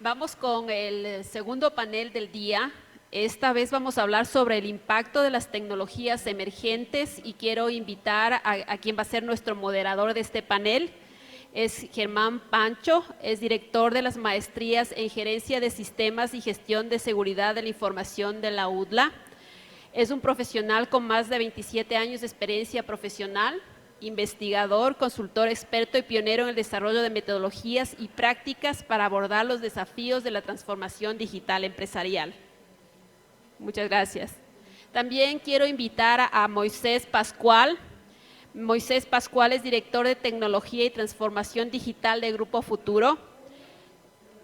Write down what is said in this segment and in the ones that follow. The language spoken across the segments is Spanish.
Vamos con el segundo panel del día. Esta vez vamos a hablar sobre el impacto de las tecnologías emergentes y quiero invitar a quien va a ser nuestro moderador de este panel. Es Germán Pancho, es director de las maestrías en Gerencia de Sistemas y Gestión de Seguridad de la Información de la UDLA. Es un profesional con más de 27 años de experiencia profesional, investigador, consultor experto y pionero en el desarrollo de metodologías y prácticas para abordar los desafíos de la transformación digital empresarial. Muchas gracias. También quiero invitar a Moisés Pascual. Moisés Pascual es director de Tecnología y Transformación Digital de Grupo Futuro.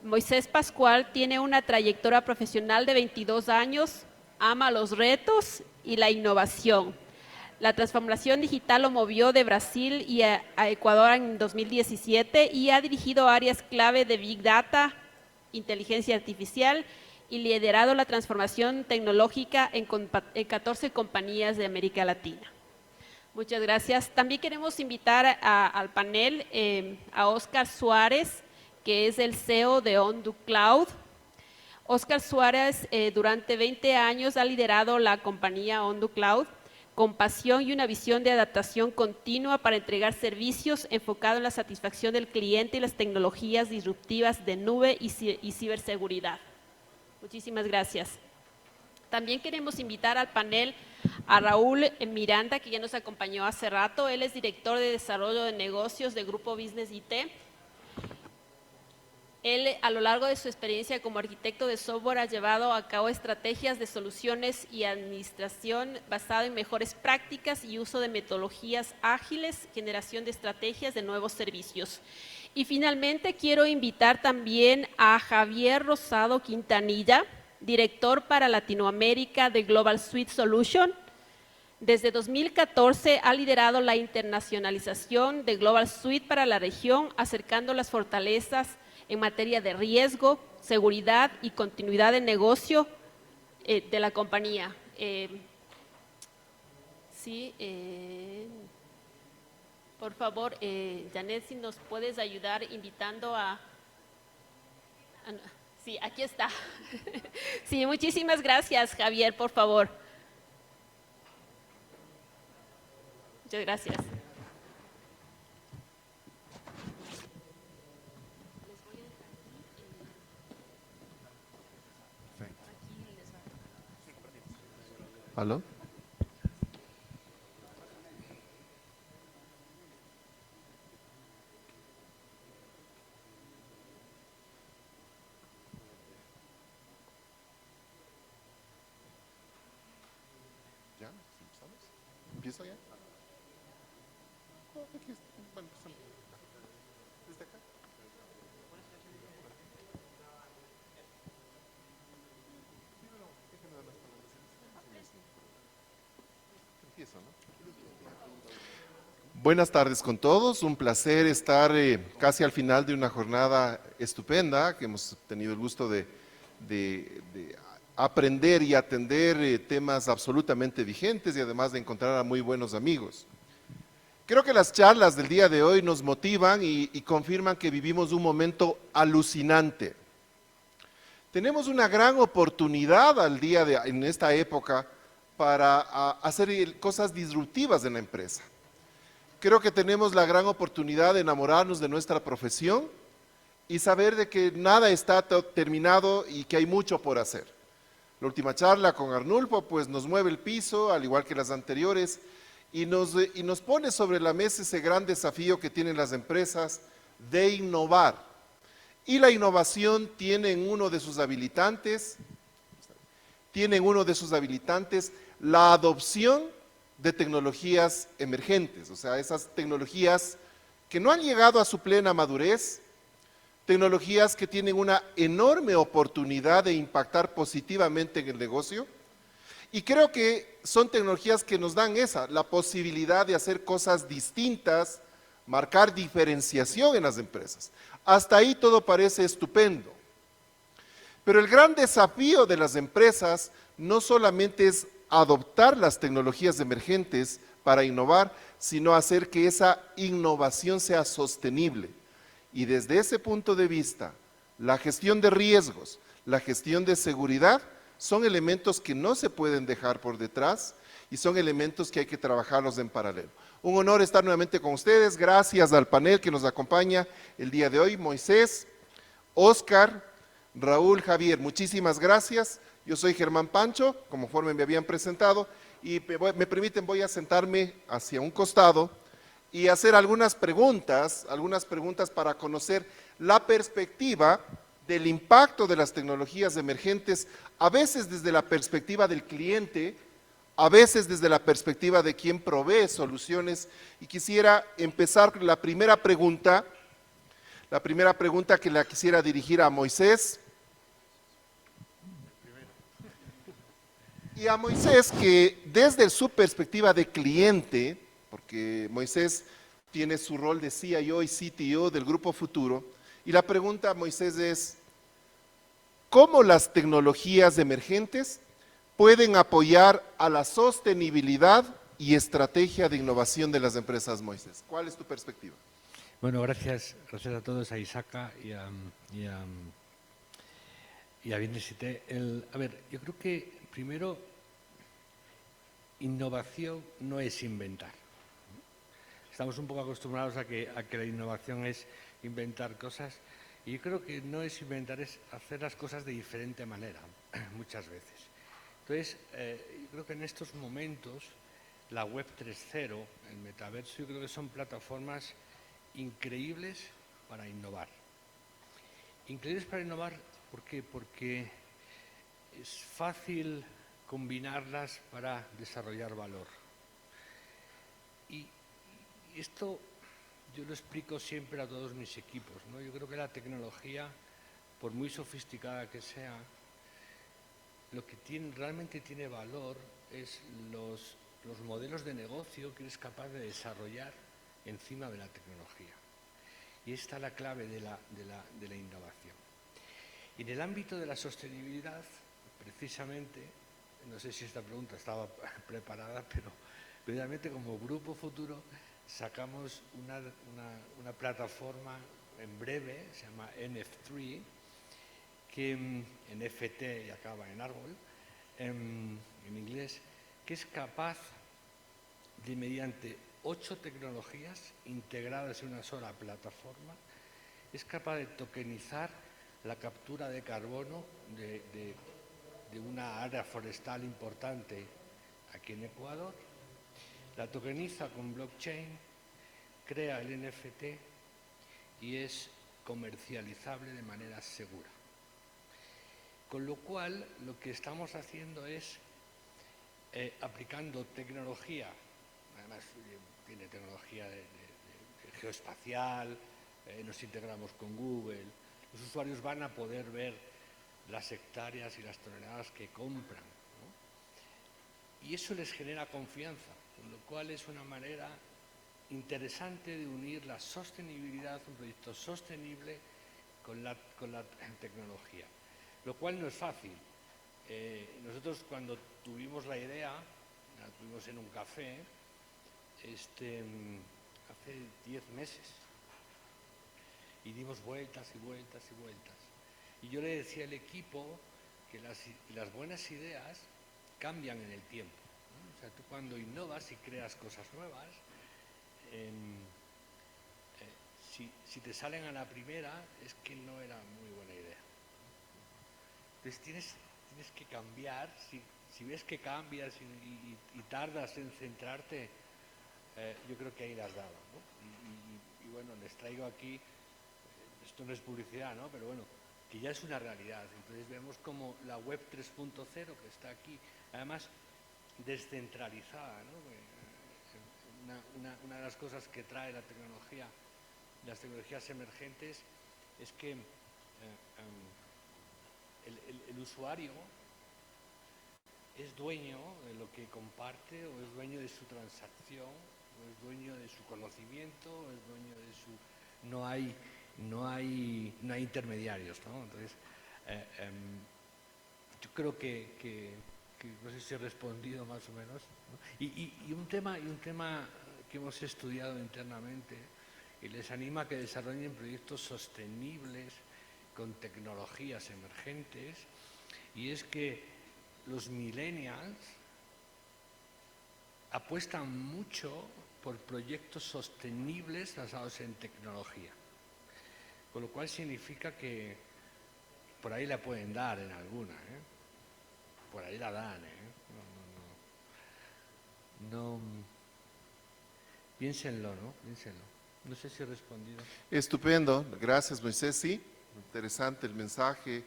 Moisés Pascual tiene una trayectoria profesional de 22 años, ama los retos y la innovación. La transformación digital lo movió de Brasil y a Ecuador en 2017 y ha dirigido áreas clave de Big Data, inteligencia artificial y liderado la transformación tecnológica en 14 compañías de América Latina. Muchas gracias. También queremos invitar al panel a Óscar Suárez, que es el CEO de OnDoCloud. Óscar Suárez durante 20 años ha liderado la compañía OnDoCloud con pasión y una visión de adaptación continua para entregar servicios enfocados en la satisfacción del cliente y las tecnologías disruptivas de nube y ciberseguridad. Muchísimas gracias. También queremos invitar al panel a Raúl Miranda, que ya nos acompañó hace rato. Él es director de Desarrollo de Negocios de Grupo Business IT. Él, a lo largo de su experiencia como arquitecto de software, ha llevado a cabo estrategias de soluciones y administración basada en mejores prácticas y uso de metodologías ágiles, generación de estrategias de nuevos servicios. Y finalmente quiero invitar también a Javier Rosado Quintanilla, director para Latinoamérica de Global Suite Solution. Desde 2014 ha liderado la internacionalización de Global Suite para la región, acercando las fortalezas en materia de riesgo, seguridad y continuidad de negocio de la compañía. Por favor, Janet, si nos puedes ayudar invitando a... Sí, aquí está. Sí, muchísimas gracias, Javier, por favor. Muchas gracias. ¿Aló? ¿Ya? ¿Empezamos? ¿Empiezo ya? Aquí está. Bueno, ¿desde acá? Empiezo, ¿no? Buenas tardes con todos, un placer estar casi al final de una jornada estupenda que hemos tenido el gusto de aprender y atender temas absolutamente vigentes y además de encontrar a muy buenos amigos. Creo que las charlas del día de hoy nos motivan y confirman que vivimos un momento alucinante. Tenemos una gran oportunidad en esta época para hacer cosas disruptivas en la empresa. Creo que tenemos la gran oportunidad de enamorarnos de nuestra profesión y saber de que nada está terminado y que hay mucho por hacer. La última charla con Arnulfo pues nos mueve el piso, al igual que las anteriores, y nos pone sobre la mesa ese gran desafío que tienen las empresas de innovar. Y la innovación tiene uno de sus habilitantes, la adopción de tecnologías emergentes, o sea, esas tecnologías que no han llegado a su plena madurez, tecnologías que tienen una enorme oportunidad de impactar positivamente en el negocio, y creo que son tecnologías que nos dan la posibilidad de hacer cosas distintas, marcar diferenciación en las empresas. Hasta ahí todo parece estupendo. Pero el gran desafío de las empresas no solamente es adoptar las tecnologías emergentes para innovar, sino hacer que esa innovación sea sostenible. Y desde ese punto de vista, la gestión de riesgos, la gestión de seguridad, son elementos que no se pueden dejar por detrás y son elementos que hay que trabajarlos en paralelo. Un honor estar nuevamente con ustedes, gracias al panel que nos acompaña el día de hoy, Moisés, Oscar, Raúl, Javier, muchísimas gracias. Yo soy Germán Pancho, conforme me habían presentado, y me permiten, voy a sentarme hacia un costado y hacer algunas preguntas para conocer la perspectiva del impacto de las tecnologías emergentes, a veces desde la perspectiva del cliente, a veces desde la perspectiva de quien provee soluciones. Y quisiera empezar con la primera pregunta que la quisiera dirigir a Moisés. Y a Moisés, que desde su perspectiva de cliente, porque Moisés tiene su rol de CIO y CTO del Grupo Futuro, y la pregunta a Moisés es, ¿cómo las tecnologías emergentes pueden apoyar a la sostenibilidad y estrategia de innovación de las empresas, Moisés? ¿Cuál es tu perspectiva? Bueno, gracias a todos, a Isaka y a Bienesité. A ver, yo creo que primero, innovación no es inventar. Estamos un poco acostumbrados a que la innovación es inventar cosas, y yo creo que no es inventar, es hacer las cosas de diferente manera, muchas veces. Entonces, yo creo que en estos momentos, la Web 3.0, el metaverso, yo creo que son plataformas increíbles para innovar. Increíbles para innovar, ¿por qué? Porque es fácil combinarlas para desarrollar valor. Y esto yo lo explico siempre a todos mis equipos, ¿no? Yo creo que la tecnología, por muy sofisticada que sea, lo que realmente tiene valor es los modelos de negocio que eres capaz de desarrollar encima de la tecnología. Y esta es la clave de la innovación. Y en el ámbito de la sostenibilidad, precisamente, no sé si esta pregunta estaba preparada, pero realmente como Grupo Futuro sacamos una plataforma en breve, se llama NF3, que NFT y acaba en árbol, en inglés, que es capaz de, mediante 8 tecnologías integradas en una sola plataforma, es capaz de tokenizar la captura de carbono de una área forestal importante aquí en Ecuador, la tokeniza con blockchain, crea el NFT y es comercializable de manera segura. Con lo cual, lo que estamos haciendo es, aplicando tecnología, además tiene tecnología de geoespacial, nos integramos con Google, los usuarios van a poder ver las hectáreas y las toneladas que compran, ¿no? Y eso les genera confianza, con lo cual es una manera interesante de unir la sostenibilidad, un proyecto sostenible, con la tecnología. Lo cual no es fácil. Nosotros cuando tuvimos la idea, la tuvimos en un café, hace 10 meses, y dimos vueltas y vueltas y vueltas. Y yo le decía al equipo que las buenas ideas cambian en el tiempo, ¿no? O sea, tú cuando innovas y creas cosas nuevas, si te salen a la primera, es que no era muy buena idea. Entonces tienes que cambiar, si ves que cambias y tardas en centrarte, yo creo que ahí la has dado, ¿no? Y bueno, les traigo aquí, esto no es publicidad, ¿no? Pero bueno, que ya es una realidad. Entonces vemos como la Web 3.0 que está aquí, además descentralizada, ¿no? Una de las cosas que trae la tecnología, las tecnologías emergentes, es que el usuario es dueño de lo que comparte, o es dueño de su transacción, o es dueño de su conocimiento, o es dueño de su... No hay intermediarios, ¿no? Entonces, yo creo que no sé si he respondido más o menos, ¿no? Y un tema que hemos estudiado internamente, y les anima a que desarrollen proyectos sostenibles con tecnologías emergentes, y es que los millennials apuestan mucho por proyectos sostenibles basados en tecnología, con lo cual significa que por ahí la pueden dar en alguna, por ahí la dan, no, piénsenlo, ¿no? Piénsenlo. No sé si he respondido. Estupendo, gracias Moisés, sí, interesante el mensaje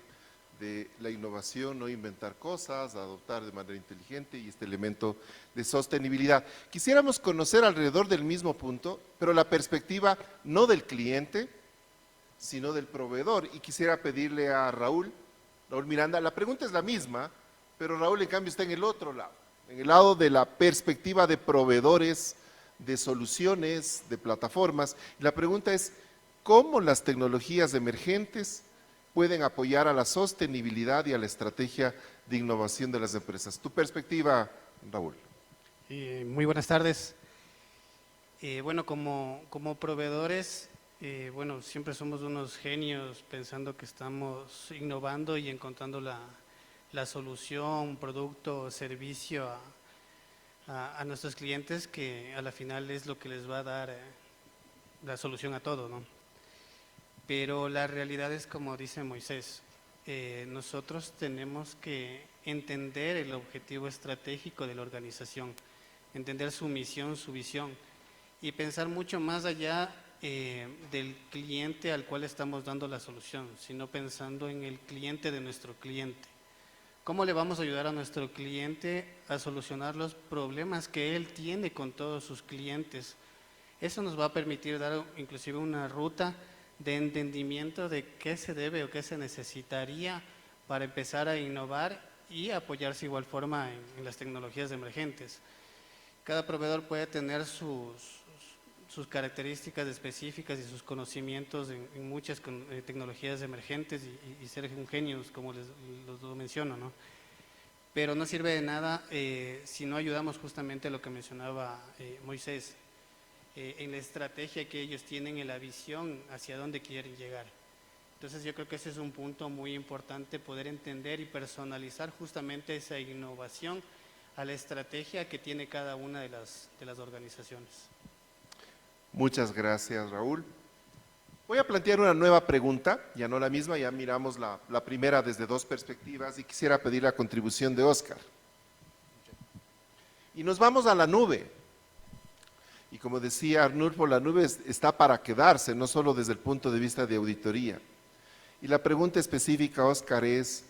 de la innovación, no inventar cosas, adoptar de manera inteligente y este elemento de sostenibilidad. Quisiéramos conocer alrededor del mismo punto, pero la perspectiva no del cliente, sino del proveedor. Y quisiera pedirle a Raúl Miranda, la pregunta es la misma, pero Raúl en cambio está en el otro lado, en el lado de la perspectiva de proveedores, de soluciones, de plataformas. Y la pregunta es, ¿cómo las tecnologías emergentes pueden apoyar a la sostenibilidad y a la estrategia de innovación de las empresas? Tu perspectiva, Raúl. Muy buenas tardes. Bueno, como proveedores, bueno, siempre somos unos genios pensando que estamos innovando y encontrando la solución, producto, servicio a nuestros clientes, que a la final es lo que les va a dar la solución a todo, ¿no? Pero la realidad es como dice Moisés, nosotros tenemos que entender el objetivo estratégico de la organización, entender su misión, su visión y pensar mucho más allá del cliente al cual estamos dando la solución, sino pensando en el cliente de nuestro cliente. ¿Cómo le vamos a ayudar a nuestro cliente a solucionar los problemas que él tiene con todos sus clientes? Eso nos va a permitir dar inclusive una ruta de entendimiento de qué se debe o qué se necesitaría para empezar a innovar y apoyarse de igual forma en las tecnologías emergentes. Cada proveedor puede tener sus características específicas y sus conocimientos en muchas tecnologías emergentes y ser un genio, como lo menciono, ¿no? Pero no sirve de nada si no ayudamos justamente a lo que mencionaba Moisés, en la estrategia que ellos tienen, en la visión hacia dónde quieren llegar. Entonces yo creo que ese es un punto muy importante, poder entender y personalizar justamente esa innovación a la estrategia que tiene cada una de las organizaciones. Muchas gracias, Raúl. Voy a plantear una nueva pregunta, ya no la misma, ya miramos la primera desde dos perspectivas y quisiera pedir la contribución de Óscar. Y nos vamos a la nube. Y como decía Arnulfo, la nube está para quedarse, no solo desde el punto de vista de auditoría. Y la pregunta específica, Óscar, es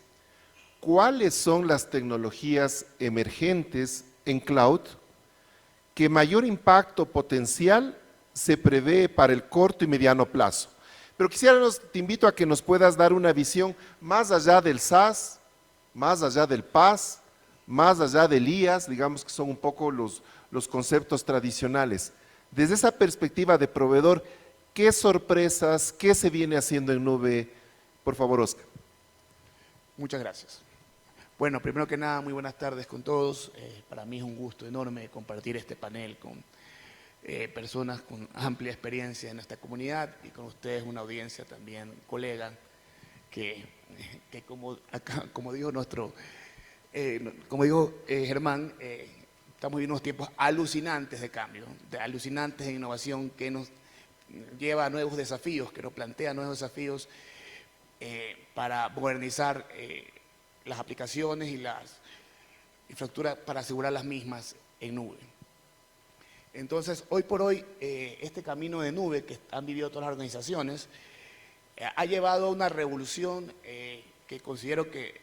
¿cuáles son las tecnologías emergentes en cloud que mayor impacto potencial se prevé para el corto y mediano plazo? Pero te invito a que nos puedas dar una visión más allá del SaaS, más allá del PaaS, más allá del IaaS, digamos que son un poco los conceptos tradicionales. Desde esa perspectiva de proveedor, ¿qué sorpresas, qué se viene haciendo en nube? Por favor, Óscar. Muchas gracias. Bueno, primero que nada, muy buenas tardes con todos. Para mí es un gusto enorme compartir este panel con personas con amplia experiencia en nuestra comunidad y con ustedes una audiencia también, colega, que como dijo Germán, estamos viviendo unos tiempos alucinantes de cambio, alucinantes de innovación que nos lleva a nuevos desafíos, que nos plantea nuevos desafíos para modernizar las aplicaciones y las infraestructuras para asegurar las mismas en nube. Entonces, hoy por hoy, este camino de nube que han vivido todas las organizaciones ha llevado a una revolución que considero que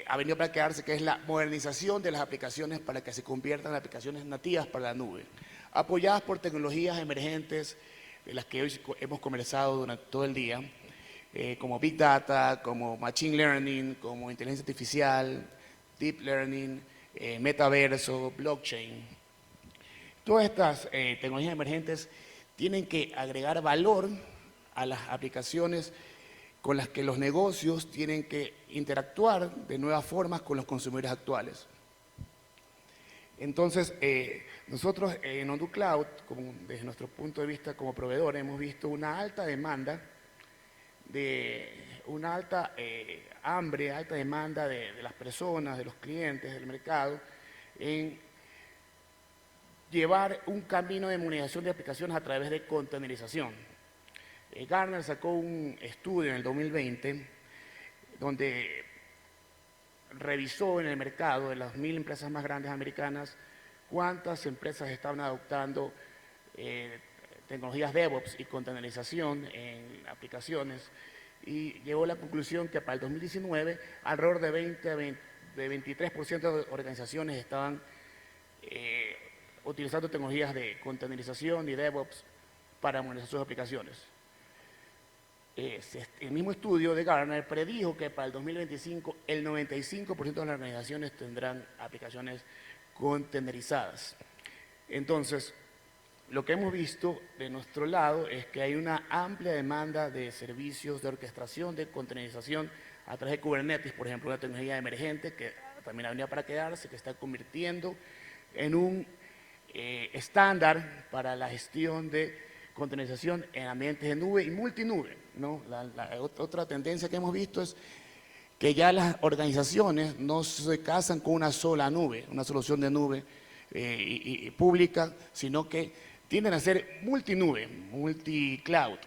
ha venido para quedarse, que es la modernización de las aplicaciones para que se conviertan en aplicaciones nativas para la nube, apoyadas por tecnologías emergentes de las que hoy hemos conversado durante todo el día, como Big Data, como Machine Learning, como Inteligencia Artificial, Deep Learning, Metaverso, Blockchain. Todas estas tecnologías emergentes tienen que agregar valor a las aplicaciones con las que los negocios tienen que interactuar de nuevas formas con los consumidores actuales. Entonces, nosotros en Ondu Cloud, desde nuestro punto de vista como proveedor, hemos visto una alta demanda de una alta hambre, alta demanda de las personas, de los clientes, del mercado, en llevar un camino de monetización de aplicaciones a través de containerización. Gartner sacó un estudio en el 2020 donde revisó en el mercado de las 1000 empresas más grandes americanas cuántas empresas estaban adoptando tecnologías DevOps y containerización en aplicaciones, y llegó a la conclusión que para el 2019 alrededor de 23% de organizaciones estaban utilizando tecnologías de containerización y DevOps para monetizar sus aplicaciones. El mismo estudio de Gartner predijo que para el 2025 el 95% de las organizaciones tendrán aplicaciones containerizadas. Entonces, lo que hemos visto de nuestro lado es que hay una amplia demanda de servicios de orquestación, de containerización a través de Kubernetes, por ejemplo, una tecnología emergente que también ha venido para quedarse, que está convirtiendo en un estándar para la gestión de containerización en ambientes de nube y multinube, ¿no? Otra tendencia que hemos visto es que ya las organizaciones no se casan con una sola nube, una solución de nube y pública, sino que tienden a ser multinube, multicloud,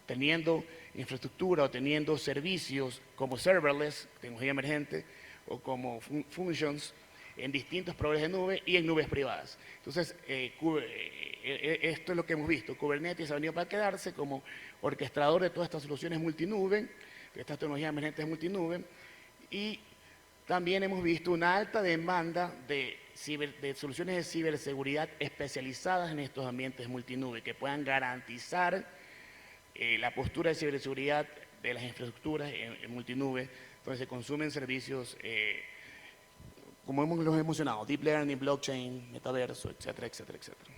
teniendo infraestructura o teniendo servicios como serverless, tecnología emergente, o como functions en distintos proveedores de nube y en nubes privadas. Entonces, esto es lo que hemos visto. Kubernetes ha venido para quedarse como orquestador de todas estas soluciones multinube, de estas tecnologías emergentes multinube, y también hemos visto una alta demanda de soluciones de ciberseguridad especializadas en estos ambientes multinube, que puedan garantizar la postura de ciberseguridad de las infraestructuras en multinube, donde se consumen servicios como los hemos mencionado, deep learning, blockchain, metaverso, etcétera, etcétera, etcétera.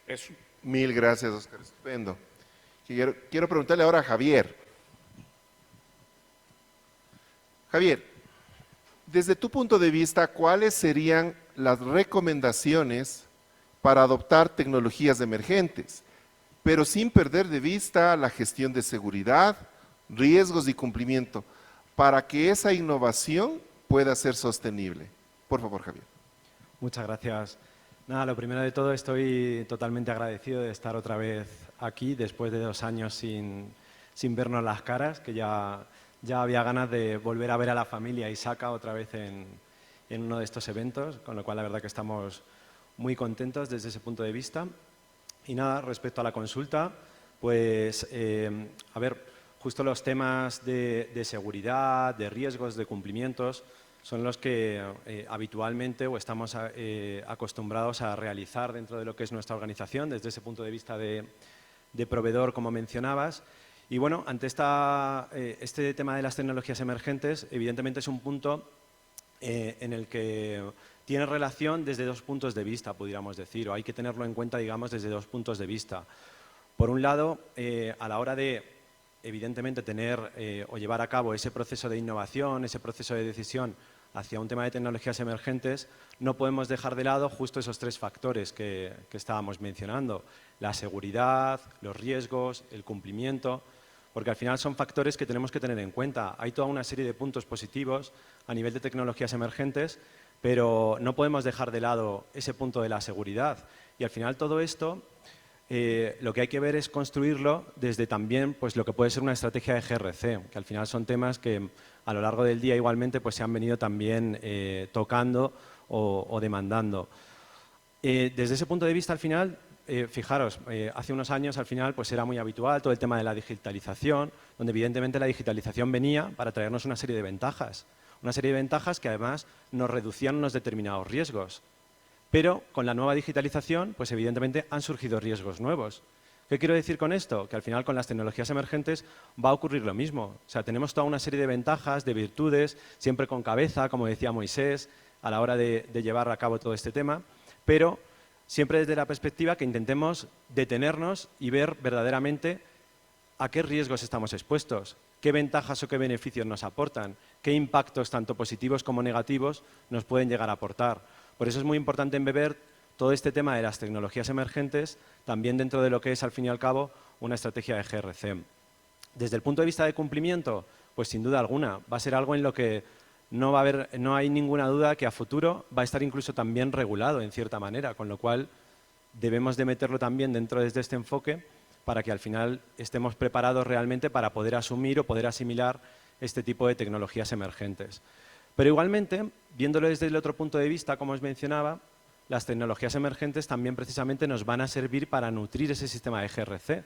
Eso. Mil gracias, Oscar. Estupendo. Quiero preguntarle ahora a Javier. Javier, desde tu punto de vista, ¿cuáles serían las recomendaciones para adoptar tecnologías emergentes, pero sin perder de vista la gestión de seguridad, riesgos y cumplimiento, para que esa innovación pueda ser sostenible? Por favor, Javier. Muchas gracias. Nada, lo primero de todo, estoy totalmente agradecido de estar otra vez aquí después de 2 años sin vernos las caras, que ya había ganas de volver a ver a la familia Isaka otra vez en uno de estos eventos, con lo cual la verdad que estamos muy contentos desde ese punto de vista. Y nada, respecto a la consulta, pues, a ver, justo los temas de seguridad, de riesgos, de cumplimientos, son los que habitualmente o estamos acostumbrados a realizar dentro de lo que es nuestra organización, desde ese punto de vista de proveedor, como mencionabas. Y bueno, ante este tema de las tecnologías emergentes, evidentemente es un punto en el que tiene relación desde 2 puntos de vista, pudiéramos decir, o hay que tenerlo en cuenta, digamos, desde 2 puntos de vista. Por un lado, a la hora de, evidentemente, tener o llevar a cabo ese proceso de innovación, ese proceso de decisión hacia un tema de tecnologías emergentes, no podemos dejar de lado justo esos 3 factores que estábamos mencionando: la seguridad, los riesgos, el cumplimiento, porque al final son factores que tenemos que tener en cuenta. Hay toda una serie de puntos positivos a nivel de tecnologías emergentes, pero no podemos dejar de lado ese punto de la seguridad. Y al final todo esto, lo que hay que ver es construirlo desde también pues, lo que puede ser una estrategia de GRC, que al final son temas que a lo largo del día igualmente pues, se han venido también tocando o demandando. Desde ese punto de vista, al final, fijaros, hace unos años al final pues era muy habitual todo el tema de la digitalización, donde evidentemente la digitalización venía para traernos una serie de ventajas que además nos reducían unos determinados riesgos. Pero con la nueva digitalización, pues evidentemente han surgido riesgos nuevos. ¿Qué quiero decir con esto? Que al final con las tecnologías emergentes va a ocurrir lo mismo. O sea, tenemos toda una serie de ventajas, de virtudes, siempre con cabeza, como decía Moisés, a la hora de llevar a cabo todo este tema, pero siempre desde la perspectiva que intentemos detenernos y ver verdaderamente a qué riesgos estamos expuestos, qué ventajas o qué beneficios nos aportan, qué impactos tanto positivos como negativos nos pueden llegar a aportar. Por eso es muy importante embeber todo este tema de las tecnologías emergentes también dentro de lo que es, al fin y al cabo, una estrategia de GRC. Desde el punto de vista de cumplimiento, pues sin duda alguna, va a ser algo en lo que no hay ninguna duda que a futuro va a estar incluso también regulado en cierta manera, con lo cual debemos de meterlo también dentro de este enfoque para que al final estemos preparados realmente para poder asumir o poder asimilar este tipo de tecnologías emergentes. Pero igualmente, viéndolo desde el otro punto de vista, como os mencionaba, las tecnologías emergentes también precisamente nos van a servir para nutrir ese sistema de GRC,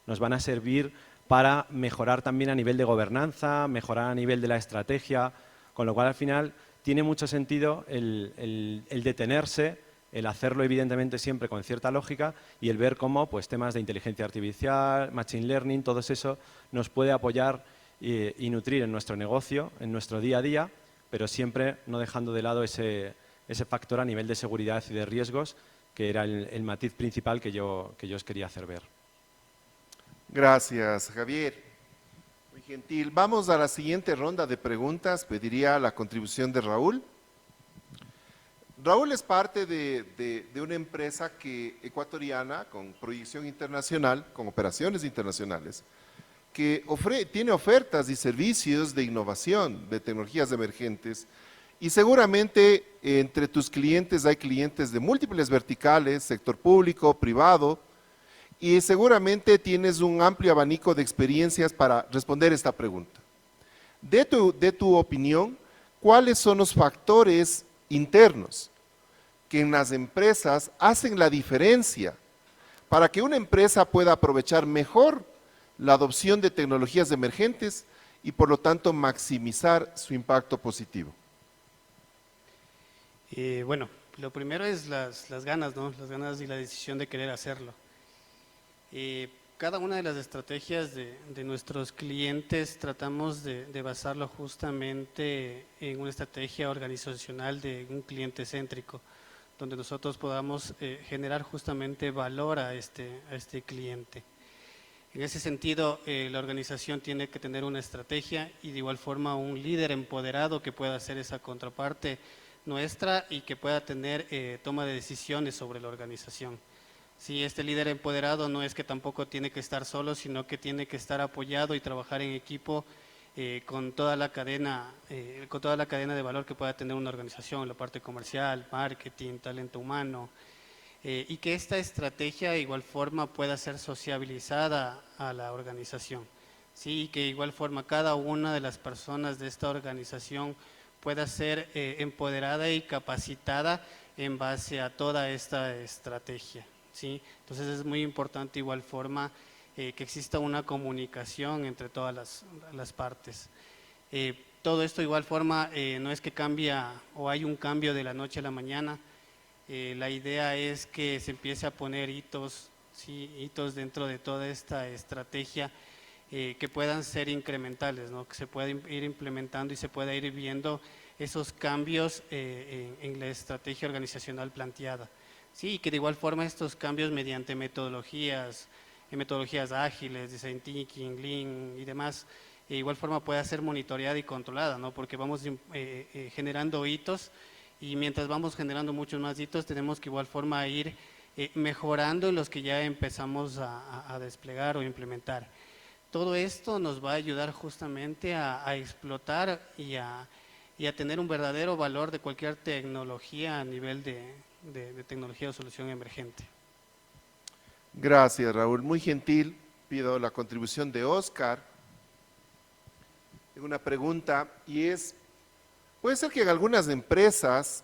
nos van a servir para mejorar también a nivel de gobernanza, mejorar a nivel de la estrategia, con lo cual al final tiene mucho sentido el detenerse, el hacerlo evidentemente siempre con cierta lógica y el ver cómo pues, temas de inteligencia artificial, machine learning, todo eso nos puede apoyar y nutrir en nuestro negocio, en nuestro día a día, pero siempre no dejando de lado ese factor a nivel de seguridad y de riesgos, que era el matiz principal que yo os quería hacer ver. Gracias, Javier. Muy gentil. Vamos a la siguiente ronda de preguntas. Pediría la contribución de Raúl. Raúl es parte de una empresa ecuatoriana con proyección internacional, con operaciones internacionales, que tiene ofertas y servicios de innovación, de tecnologías emergentes, y seguramente entre tus clientes hay clientes de múltiples verticales, sector público, privado, y seguramente tienes un amplio abanico de experiencias para responder esta pregunta. De tu opinión, ¿cuáles son los factores internos que en las empresas hacen la diferencia para que una empresa pueda aprovechar mejor la adopción de tecnologías emergentes y por lo tanto maximizar su impacto positivo? Bueno, lo primero es las ganas, ¿no? Las ganas y la decisión de querer hacerlo. Cada una de las estrategias de nuestros clientes tratamos de basarlo justamente en una estrategia organizacional de un cliente céntrico, donde nosotros podamos generar justamente valor a este cliente. En ese sentido, la organización tiene que tener una estrategia y de igual forma un líder empoderado que pueda hacer esa contraparte nuestra y que pueda tener toma de decisiones sobre la organización. Sí, este líder empoderado no es que tampoco tiene que estar solo, sino que tiene que estar apoyado y trabajar en equipo con toda la cadena de valor que pueda tener una organización, la parte comercial, marketing, talento humano, y que esta estrategia de igual forma pueda ser sociabilizada a la organización. Sí, y que de igual forma cada una de las personas de esta organización pueda ser empoderada y capacitada en base a toda esta estrategia. ¿Sí? Entonces es muy importante igual forma que exista una comunicación entre todas las partes. Todo esto de igual forma no es que cambia o hay un cambio de la noche a la mañana. La idea es que se empiece a poner hitos, ¿sí? Hitos dentro de toda esta estrategia que puedan ser incrementales, ¿no? Que se pueda ir implementando y se pueda ir viendo esos cambios en la estrategia organizacional planteada. Sí, que de igual forma estos cambios mediante metodologías ágiles, design thinking, lean y demás, de igual forma pueda ser monitoreada y controlada, ¿no? Porque vamos generando hitos y mientras vamos generando muchos más hitos tenemos que igual forma ir mejorando los que ya empezamos a desplegar o implementar. Todo esto nos va a ayudar justamente a explotar y a tener un verdadero valor de cualquier tecnología a nivel de tecnología o solución emergente. Gracias, Raúl. Muy gentil. Pido la contribución de Oscar. Tengo una pregunta y es, ¿puede ser que en algunas empresas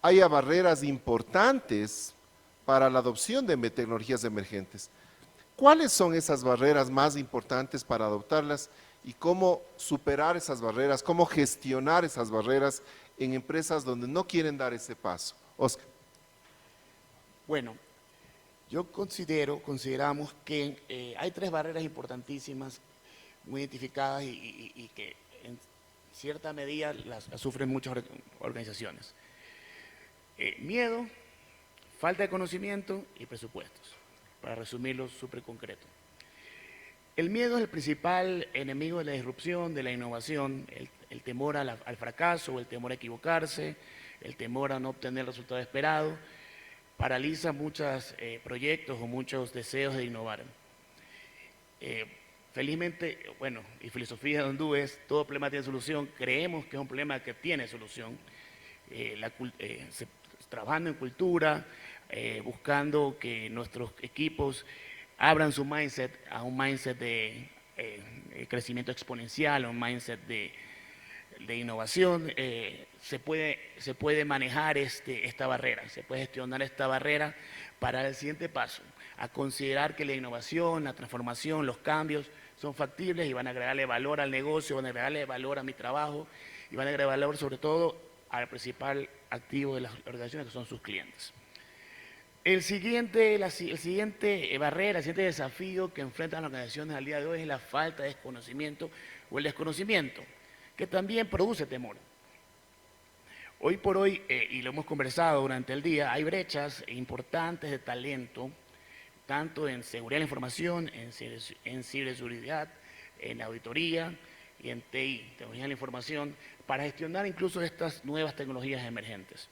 haya barreras importantes para la adopción de tecnologías emergentes? ¿Cuáles son esas barreras más importantes para adoptarlas y cómo superar esas barreras, cómo gestionar esas barreras en empresas donde no quieren dar ese paso? Oscar. Bueno, consideramos que hay tres barreras importantísimas, muy identificadas y que en cierta medida las sufren muchas organizaciones. Miedo, falta de conocimiento y presupuestos, para resumirlo súper concreto. El miedo es el principal enemigo de la disrupción, de la innovación, el temor al fracaso, el temor a equivocarse, el temor a no obtener el resultado esperado, paraliza muchos proyectos o muchos deseos de innovar. felizmente, bueno, y filosofía de Hondú es, todo problema tiene solución, creemos que es un problema que tiene solución. Trabajando en cultura, buscando que nuestros equipos abran su mindset a un mindset de crecimiento exponencial, a un mindset de innovación, se puede manejar esta barrera, se puede gestionar esta barrera para el siguiente paso, a considerar que la innovación, la transformación, los cambios son factibles y van a agregarle valor al negocio, van a agregarle valor a mi trabajo y van a agregar valor sobre todo al principal activo de las organizaciones que son sus clientes. El siguiente barrera, el siguiente desafío que enfrentan las organizaciones al día de hoy es la falta de conocimiento o el desconocimiento, que también produce temor. Hoy por hoy, y lo hemos conversado durante el día, hay brechas importantes de talento, tanto en seguridad de la información, en ciberseguridad, en auditoría y en TI, tecnología de la información, para gestionar incluso estas nuevas tecnologías emergentes.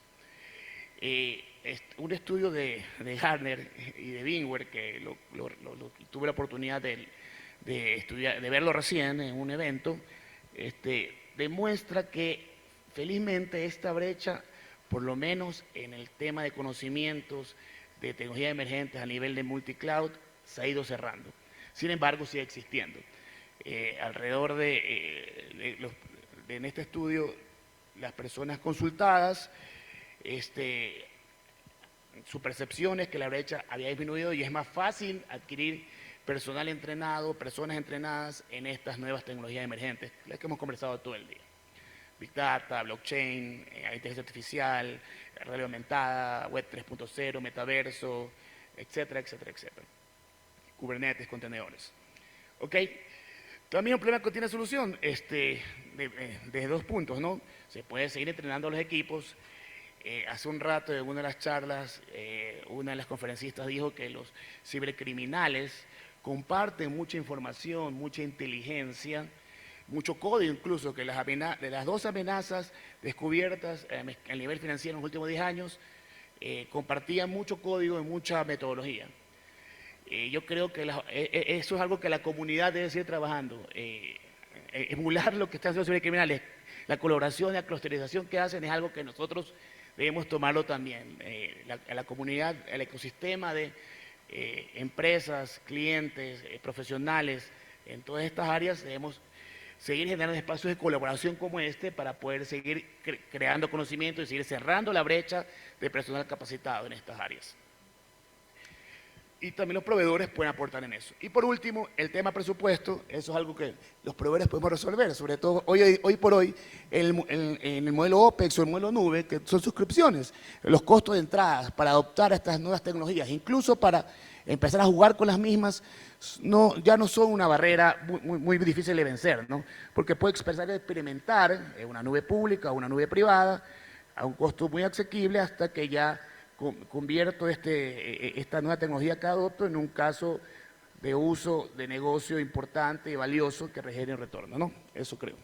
Un estudio de Gartner y de Bingware, que tuve la oportunidad de verlo recién en un evento, demuestra que felizmente esta brecha, por lo menos en el tema de conocimientos de tecnologías emergentes a nivel de multicloud, se ha ido cerrando. Sin embargo, sigue existiendo. Alrededor en este estudio, las personas consultadas, su percepción es que la brecha había disminuido y es más fácil adquirir personal entrenado, personas entrenadas en estas nuevas tecnologías emergentes, las que hemos conversado todo el día. Big Data, blockchain, inteligencia artificial, realidad aumentada, web 3.0, metaverso, etcétera, etcétera, etcétera. Kubernetes, contenedores. ¿Ok? También un problema que tiene solución, desde 2 puntos, ¿no? Se puede seguir entrenando a los equipos. Hace un rato en una de las charlas, una de las conferencistas dijo que los cibercriminales comparten mucha información, mucha inteligencia, mucho código incluso, que de las 2 amenazas descubiertas a nivel financiero en los últimos 10 años, compartían mucho código y mucha metodología. Yo creo que eso es algo que la comunidad debe seguir trabajando, emular lo que están haciendo los cibercriminales. La colaboración y la clusterización que hacen es algo que nosotros debemos tomarlo también. La comunidad, el ecosistema de empresas, clientes, profesionales, en todas estas áreas debemos seguir generando espacios de colaboración como este para poder seguir creando conocimiento y seguir cerrando la brecha de personal capacitado en estas áreas. Y también los proveedores pueden aportar en eso. Y por último, el tema presupuesto, eso es algo que los proveedores podemos resolver, sobre todo hoy por hoy en el modelo OPEX o el modelo nube, que son suscripciones, los costos de entradas para adoptar estas nuevas tecnologías, incluso para empezar a jugar con las mismas, ya no son una barrera muy difícil de vencer, ¿no? Porque puede empezar a experimentar en una nube pública o una nube privada a un costo muy asequible hasta que ya convierto esta nueva tecnología que adopto en un caso de uso de negocio importante y valioso que genere un retorno, ¿no? Eso creo.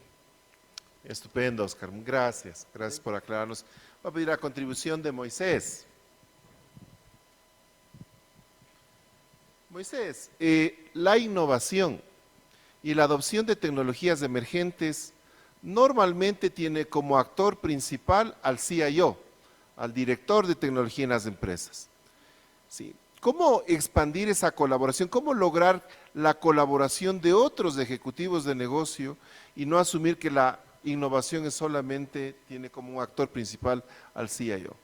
Estupendo, Oscar. Gracias. Gracias por aclararnos. Voy a pedir la contribución de Moisés. Moisés, la innovación y la adopción de tecnologías emergentes normalmente tiene como actor principal al CIO, al director de tecnología en las empresas. ¿Sí? ¿Cómo expandir esa colaboración? ¿Cómo lograr la colaboración de otros ejecutivos de negocio y no asumir que la innovación solamente tiene como un actor principal al CIO?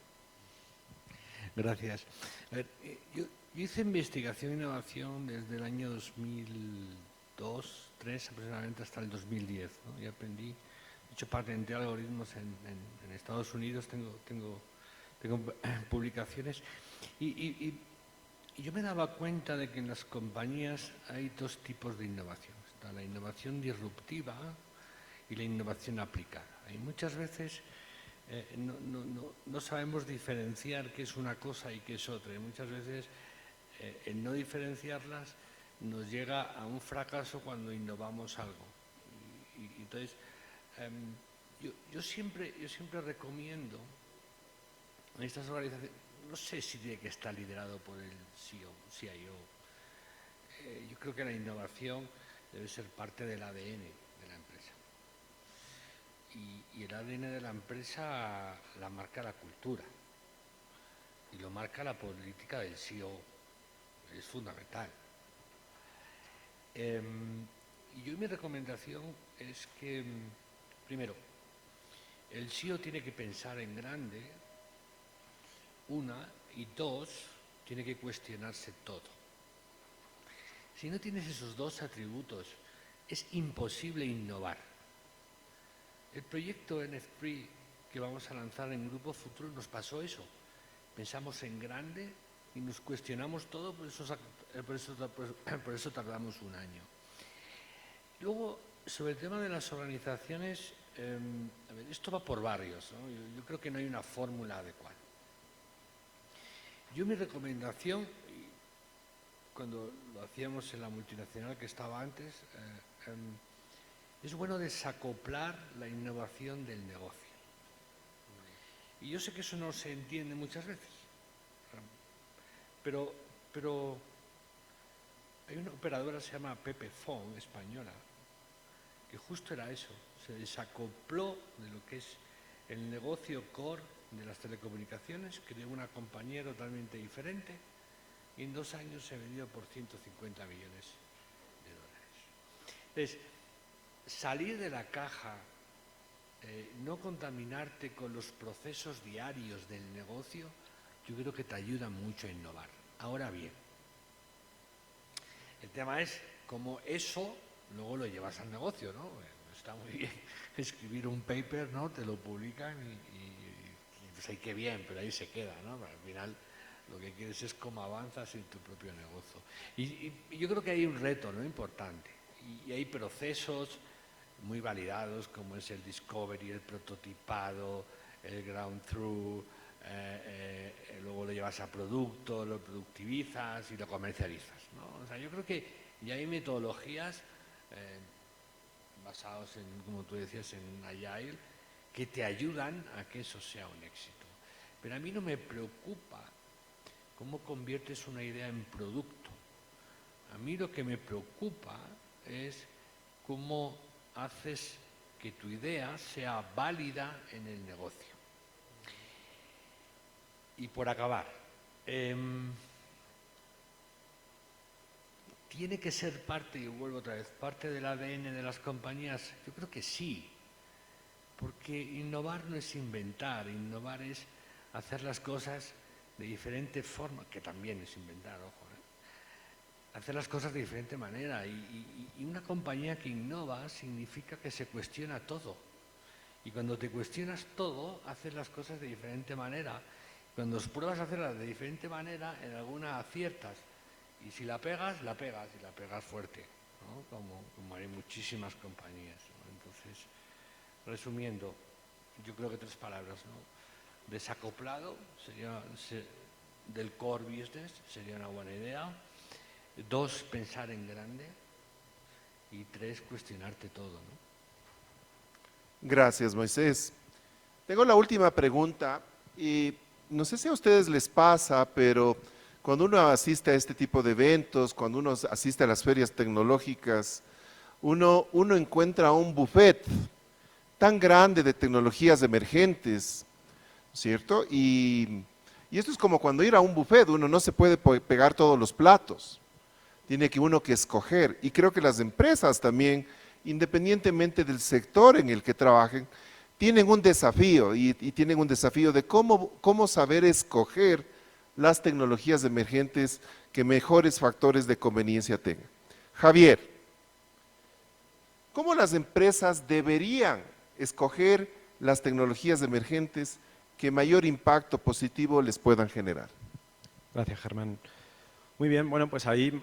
Gracias. A ver, yo hice investigación e innovación desde el año 2002, 2003 aproximadamente hasta el 2010, ¿no? Y aprendí, de hecho patenté algoritmos en Estados Unidos, tengo publicaciones y yo me daba cuenta de que en las compañías hay 2 tipos de innovación. Está la innovación disruptiva y la innovación aplicada. Y muchas veces no sabemos diferenciar qué es una cosa y qué es otra. Y muchas veces el no diferenciarlas nos llega a un fracaso cuando innovamos algo. Y entonces, yo siempre recomiendo en estas organizaciones, no sé si tiene que estar liderado por el CIO. Yo creo que la innovación debe ser parte del ADN de la empresa. Y el ADN de la empresa la marca la cultura y lo marca la política del CEO, es fundamental. Y yo mi recomendación es que, primero, el CEO tiene que pensar en grande, una, y dos, tiene que cuestionarse todo. Si no tienes esos dos atributos, es imposible innovar. El proyecto NF3 que vamos a lanzar en Grupo Futuro nos pasó eso. Pensamos en grande y nos cuestionamos todo, por eso tardamos un año. Luego, sobre el tema de las organizaciones, a ver, esto va por barrios, ¿no? Yo creo que no hay una fórmula adecuada. Yo mi recomendación, cuando lo hacíamos en la multinacional que estaba antes, es bueno desacoplar la innovación del negocio. Y yo sé que eso no se entiende muchas veces, pero hay una operadora que se llama Pepefon, española, que justo era eso, se desacopló de lo que es el negocio core de las telecomunicaciones, creó una compañía totalmente diferente y en 2 años se vendió por 150 millones de dólares. Entonces, salir de la caja, no contaminarte con los procesos diarios del negocio, yo creo que te ayuda mucho a innovar. Ahora bien, el tema es cómo eso luego lo llevas al negocio, ¿no? Está muy bien escribir un paper, ¿no? Te lo publican y pues ahí qué bien, pero ahí se queda, ¿no? Pero al final lo que quieres es cómo avanzas en tu propio negocio. Y yo creo que hay un reto, ¿no? Importante. Y hay procesos muy validados como es el discovery, el prototipado, el ground through, luego lo llevas a producto, lo productivizas y lo comercializas, ¿no? O sea, yo creo que ya hay metodologías basados en, como tú decías, en Agile, que te ayudan a que eso sea un éxito. Pero a mí no me preocupa cómo conviertes una idea en producto. A mí lo que me preocupa es cómo haces que tu idea sea válida en el negocio. Y por acabar, ¿tiene que ser parte, y vuelvo otra vez, parte del ADN de las compañías? Yo creo que sí, porque innovar no es inventar, innovar es hacer las cosas de diferente forma, que también es inventar, ojo, hacer las cosas de diferente manera. Y una compañía que innova significa que se cuestiona todo. Y cuando te cuestionas todo, haces las cosas de diferente manera. Cuando pruebas a hacerlas de diferente manera, en alguna aciertas. Y si la pegas, y la pegas fuerte, ¿no? Como hay muchísimas compañías, ¿no? Entonces, resumiendo, yo creo que 3 palabras, ¿no? Desacoplado del core business sería una buena idea. 2, pensar en grande. Y 3, cuestionarte todo, ¿no? Gracias, Moisés. Tengo la última pregunta y no sé si a ustedes les pasa, pero cuando uno asiste a este tipo de eventos, cuando uno asiste a las ferias tecnológicas, uno encuentra un buffet tan grande de tecnologías emergentes, ¿cierto? Y esto es como cuando ir a un buffet, uno no se puede pegar todos los platos, tiene que uno que escoger. Y creo que las empresas también, independientemente del sector en el que trabajen, tienen un desafío y tienen un desafío de cómo saber escoger las tecnologías emergentes que mejores factores de conveniencia tengan. Javier, ¿cómo las empresas deberían escoger las tecnologías emergentes que mayor impacto positivo les puedan generar? Gracias, Germán. Muy bien, bueno, pues ahí,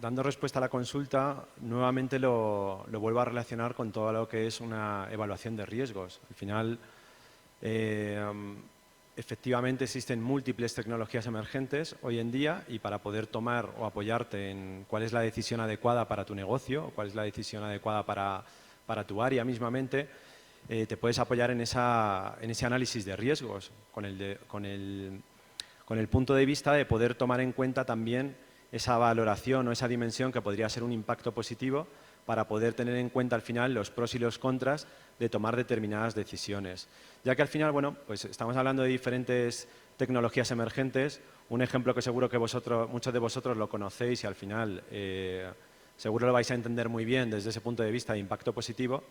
dando respuesta a la consulta, nuevamente lo vuelvo a relacionar con todo lo que es una evaluación de riesgos. Al final, efectivamente existen múltiples tecnologías emergentes hoy en día y para poder tomar o apoyarte en cuál es la decisión adecuada para tu negocio, o cuál es la decisión adecuada para tu área mismamente, te puedes apoyar en ese análisis de riesgos con el punto de vista de poder tomar en cuenta también esa valoración o esa dimensión que podría ser un impacto positivo para poder tener en cuenta al final los pros y los contras de tomar determinadas decisiones. Ya que al final, bueno, pues estamos hablando de diferentes tecnologías emergentes. Un ejemplo que seguro que muchos de vosotros lo conocéis y al final seguro lo vais a entender muy bien desde ese punto de vista de impacto positivo.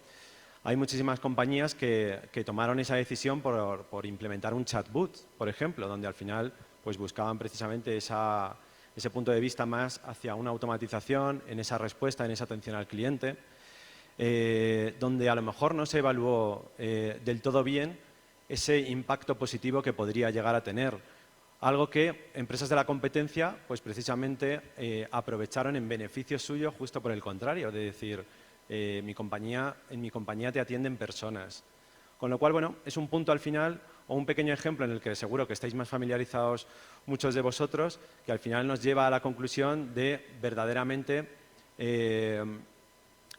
Hay muchísimas compañías que tomaron esa decisión por implementar un chatbot, por ejemplo, donde al final pues buscaban precisamente ese punto de vista más hacia una automatización, en esa respuesta, en esa atención al cliente, donde a lo mejor no se evaluó del todo bien ese impacto positivo que podría llegar a tener. Algo que empresas de la competencia, pues precisamente aprovecharon en beneficio suyo, justo por el contrario, de decir, en mi compañía te atienden personas. Con lo cual, bueno, es un punto al final, o un pequeño ejemplo en el que seguro que estáis más familiarizados muchos de vosotros, que al final nos lleva a la conclusión de verdaderamente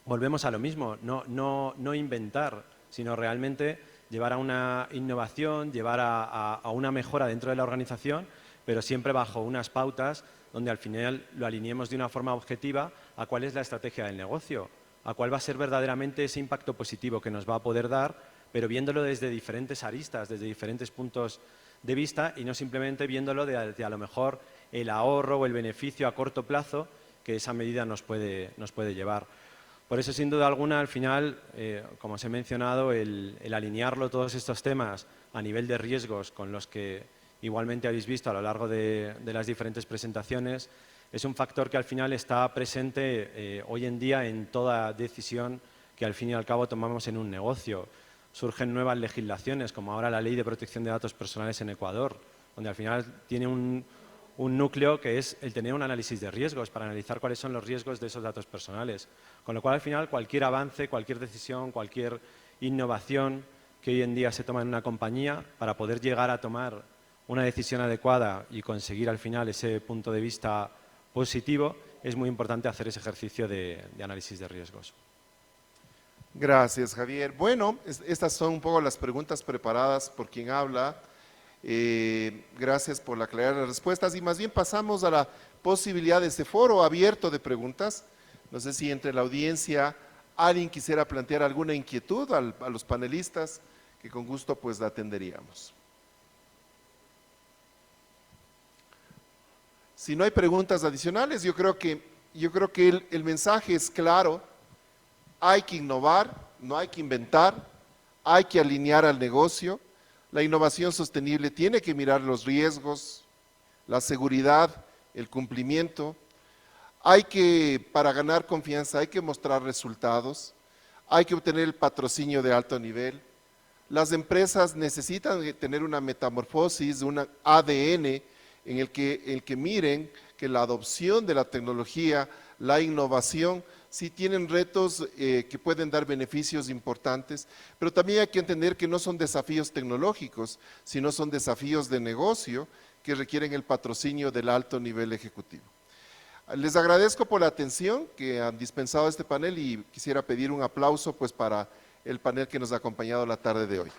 volvemos a lo mismo, no inventar, sino realmente llevar a una innovación, llevar a una mejora dentro de la organización, pero siempre bajo unas pautas donde al final lo alineemos de una forma objetiva a cuál es la estrategia del negocio, a cuál va a ser verdaderamente ese impacto positivo que nos va a poder dar, pero viéndolo desde diferentes aristas, desde diferentes puntos de vista y no simplemente viéndolo de a lo mejor el ahorro o el beneficio a corto plazo que esa medida nos puede llevar. Por eso, sin duda alguna, al final, como os he mencionado, el alinearlo todos estos temas a nivel de riesgos con los que igualmente habéis visto a lo largo de las diferentes presentaciones, es un factor que al final está presente hoy en día en toda decisión que al fin y al cabo tomamos en un negocio. Surgen nuevas legislaciones, como ahora la Ley de Protección de Datos Personales en Ecuador, donde al final tiene un núcleo que es el tener un análisis de riesgos para analizar cuáles son los riesgos de esos datos personales. Con lo cual, al final, cualquier avance, cualquier decisión, cualquier innovación que hoy en día se toma en una compañía para poder llegar a tomar una decisión adecuada y conseguir al final ese punto de vista positivo, es muy importante hacer ese ejercicio de análisis de riesgos. Gracias, Javier. Bueno, estas son un poco las preguntas preparadas por quien habla. Gracias por la claridad de las respuestas y más bien pasamos a la posibilidad de este foro abierto de preguntas. No sé si entre la audiencia alguien quisiera plantear alguna inquietud a los panelistas, que con gusto pues la atenderíamos. Si no hay preguntas adicionales, yo creo que el mensaje es claro. Hay que innovar, no hay que inventar, hay que alinear al negocio. La innovación sostenible tiene que mirar los riesgos, la seguridad, el cumplimiento. Para ganar confianza, hay que mostrar resultados, hay que obtener el patrocinio de alto nivel. Las empresas necesitan tener una metamorfosis, un ADN en el que miren que la adopción de la tecnología, la innovación, sí tienen retos que pueden dar beneficios importantes, pero también hay que entender que no son desafíos tecnológicos, sino son desafíos de negocio que requieren el patrocinio del alto nivel ejecutivo. Les agradezco por la atención que han dispensado a este panel y quisiera pedir un aplauso pues para el panel que nos ha acompañado la tarde de hoy.